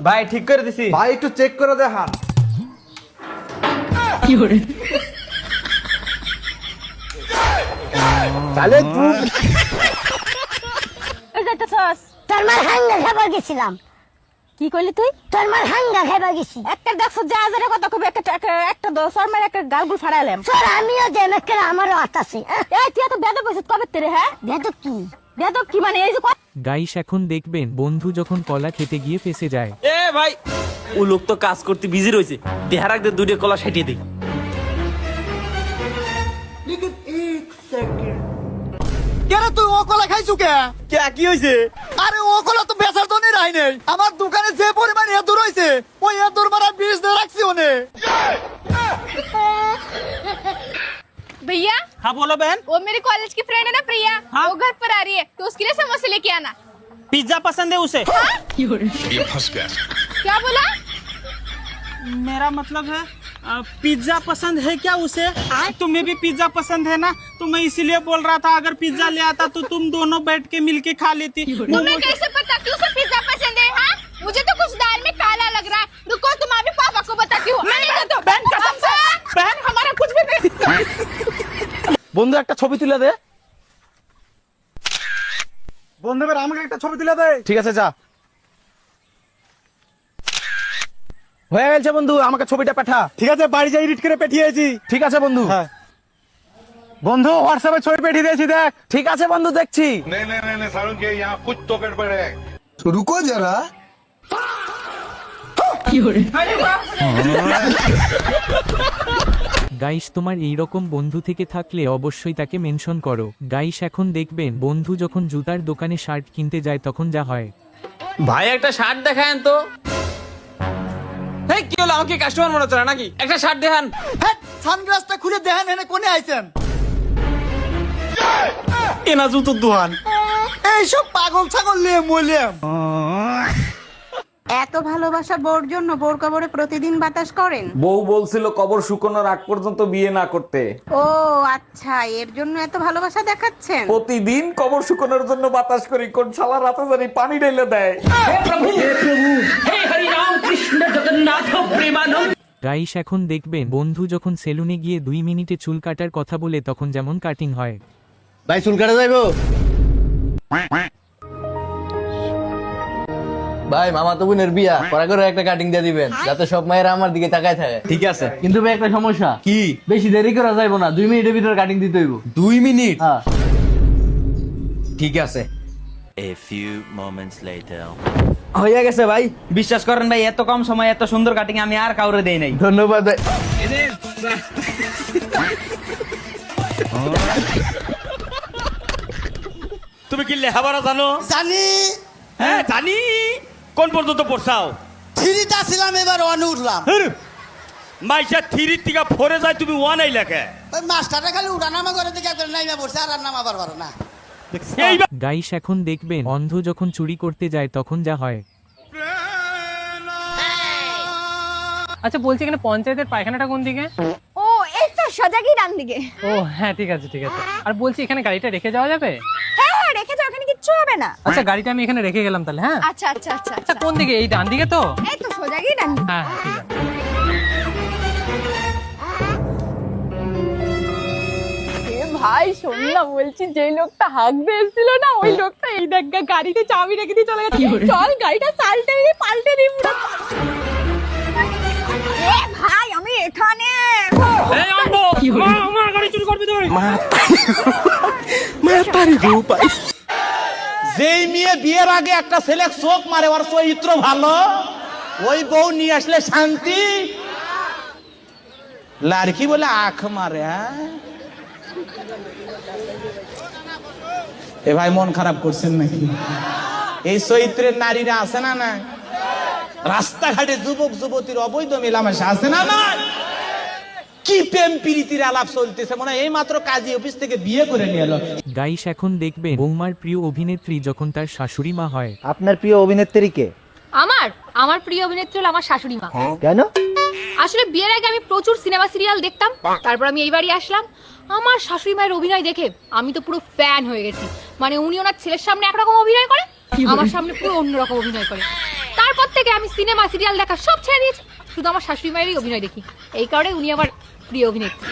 ভাই ঠিক করে দিছি ভাই একটু চেক করে দেখান। তাহলে তুই তোর মার হাঙ্গা খাবার গেছিলাম। কি কইলি তুই? তোর মার হাঙ্গা খাবার গেছি। একটা দেখছ যা হাজারে কথা কবি একটা দশর মার একটা গালগুল ফাড়াইলাম। তোর আমিও দেন একটা আমারও আতাছে। এই তুই এত বেদব কইছিস কবে তেরে? হ্যাঁ বেদব কি? বেদব কি মানে এই যে গাইস এখন দেখবেন বন্ধু যখন কলা খেতে গিয়ে ফেসে যায়। এ ভাই ও লোক তো কাজ করতে বিজি রয়েছে, দেহার আগে দুটো কলা সাইটিয়ে দিই। কেরে তুই ও কলা খাইছু কে? কে কি হইছে? আরে ও কলা তো বেচার জন্য রাই নেই। আমার দোকানে যে পরিমাণ এদুর হইছে ওই এদুর মারা বীজ দিয়ে রাখছি ওনে। भैया हाँ बोलो बहन। वो मेरी कॉलेज की फ्रेंड है ना प्रिया, हाँ? वो घर पर आ रही है तो उसके लिए समोसे लेके आना। पिज्जा पसंद है उसे? ये फंस गया। क्या बोला? मेरा मतलब है पिज्जा पसंद है क्या उसे? तुम्हें भी पिज्जा पसंद है ना, तो मैं इसीलिए बोल रहा था अगर पिज्जा ले आता तो तुम दोनों बैठ के मिलके खा लेती। तुम्हें कैसे पता कि उसे पिज्जा पसंद है? हाँ, मुझे तो कुछ दाल में काला लग रहा है। रुको तुम अभी पापा को बताती हूँ। बहन कसम से बहन हमारा कुछ भी नहीं। বন্ধু একটা ছবি তুলে দে। বন্ধু এবার আমাকে একটা ছবি তুলে দে। ঠিক আছে যা। হয়ে গেছে বন্ধু, আমাকে ছবিটা পাঠা। ঠিক আছে বাড়ি যাই এডিট করে পাঠিয়েছি। ঠিক আছে বন্ধু। হ্যাঁ বন্ধু হোয়াটসঅ্যাপে ছবি পাঠিয়ে দিয়েছি দেখ। ঠিক আছে বন্ধু দেখছি। नहीं नहीं नहीं नहीं सारुण के यहाँ कुछ तो गड़बड़ है। रुको जरा। গাইস তোমার এইরকম বন্ধু থেকে থাকলে অবশ্যই তাকে মেনশন করো। গাইস এখন দেখবেন বন্ধু যখন জুতার দোকানে শার্ট কিনতে যায় তখন যা হয়। ভাই একটা শার্ট দেখান তো। এই কি হলো, আমাকে কাস্টমার মনে হচ্ছে না নাকি? একটা শার্ট দেখান। হ্যাঁ সানগ্লাসটা খুলে দেখেন এনে কোনে আইছেন। এনা জুতোর দোকান। এইসব পাগল ছাগল নিয়ে মরলাম। এত ভালোবাসা বোর জন্য বোর কবরে প্রতিদিন বাতাস করেন? বউ বলছিল কবর শুকানোর আগ পর্যন্ত বিয়ে না করতে। ও আচ্ছা, এর জন্য এত ভালোবাসা দেখাচ্ছেন। প্রতিদিন কবর শুকানোর জন্য বাতাস করি, কোন শালা রাতে জানি পানি ঢেলে দেয়। গাইস এখন দেখবেন বন্ধু যখন সেলুনে গিয়ে 2 মিনিটে চুল কাটার কথা বলে তখন যেমন কাটিং হয়। ভাই চুল কাটা যাইবো? ভাই মামা তো বোনের বিয়া পরে করে একটা কাটিং দিয়ে দিবেন যাতে সব মায়েরা আমার দিকে তাকায় থাকে। ঠিক আছে কিন্তু ভাই একটা সমস্যা কি, বেশি দেরি করা যাইবো না, 2 মিনিটের ভিতরে কাটিং দিতে হইব। 2 মিনিট? হ্যাঁ ঠিক আছে। A few moments later. হয়ে গেছে ভাই, বিশ্বাস করেন ভাই এত কম সময় এত সুন্দর কাটিং আমি আর কাউরে দেই নাই। ধন্যবাদ ভাই। তুমি কি লেখাপড়া জানো? জানি। হ্যাঁ জানি। কোন পর্যন্ত পড়ছাও? থ্রিটা ছিলাম এবার ওয়ানে উঠলাম। মাইশা 3 থেকে 4 যায় তুমি 1 এই লেখে। ওই মাস্টারটা খালি উঠানামা করে দেখে একবার নাইমা পড়ছে আর নামাবার পারো না। গাইস এখন দেখবেন অন্ধ যখন চুরি করতে যায় তখন যা হয়। আচ্ছা বলছি এখানে পঞ্চায়েতের পায়খানাটা কোন দিকে? ओ एक तो সজাগই ডান দিকে। ও হ্যাঁ ঠিক আছে ঠিক আছে। আর বলছি এখানে গাড়িটা রেখে যাওয়া যাবে? হ্যাঁ হ্যাঁ রেখে যাও, এখানে কিচ্ছু হবে না। আচ্ছা গাড়িটা আমি এখানে রেখে গেলাম তাহলে। হ্যাঁ আচ্ছা আচ্ছা আচ্ছা আচ্ছা কোন দিকে? এই ডান দিকে তো? এই তো সজাগই ডান দিকে। হ্যাঁ হ্যাঁ ঠিক আছে। ভাই শোন না, বলছি যেই লোকটা হাঁকবে এসেছিল না ওই লোকটা এই দেখ গাড়িতে চাবি রেখে দিয়ে চলে গেছে। চল গাড়িটা পাল্টে দিই পুরো। এ ভাই আমি এখানে। এই আনবো মা, আমার গাড়ি চুরি করবি তুই? যেই মেয়ে বিয়ের আগে একটা ছেলে চোখ মারে ওর চরিত্র ভালো, ওই বউ নিয়ে আসলে শান্তি, লাড়কি বলে আখ মারে। এ ভাই মন খারাপ করছেন নাকি? এই চরিত্রের নারীরা আছে না না? রাস্তাঘাটে যুবক যুবতীর অবৈধ মেলামেশা আছে না না? কি প্রেম প্রীতির আলাপ চলতেছে, মনে হয় এই মাত্র কাজী অফিস থেকে বিয়ে করে নিয়ে এলো। গাইস এখন দেখবেন বৌমার প্রিয় অভিনেত্রী যখন তার শাশুড়ি মা হয়। আপনার প্রিয় অভিনেত্রী কে? আমার প্রিয় অভিনেত্রী হলো আমার শাশুড়ি মা। কেন? আসলে বিয়ের আগে আমি প্রচুর সিনেমা সিরিয়াল দেখতাম, তারপর আমি এই বাড়ি আসলাম। আমার শাশুড়ি মায়ের অভিনয় দেখে আমি তো পুরো ফ্যান হয়ে গেছি। মানে উনি ওনার ছেলের সামনে একরকম অভিনয় করে, আমার সামনে পুরো অন্যরকম অভিনয় করে। তারপর তারপর থেকে আমি সিনেমা সিরিয়াল দেখা সব ছেড়ে দিয়েছি, শুধু আমার শাশুড়ি মায়েরই অভিনয় দেখি। এই কারণে উনি আমার প্রিয় অভিনেত্রী।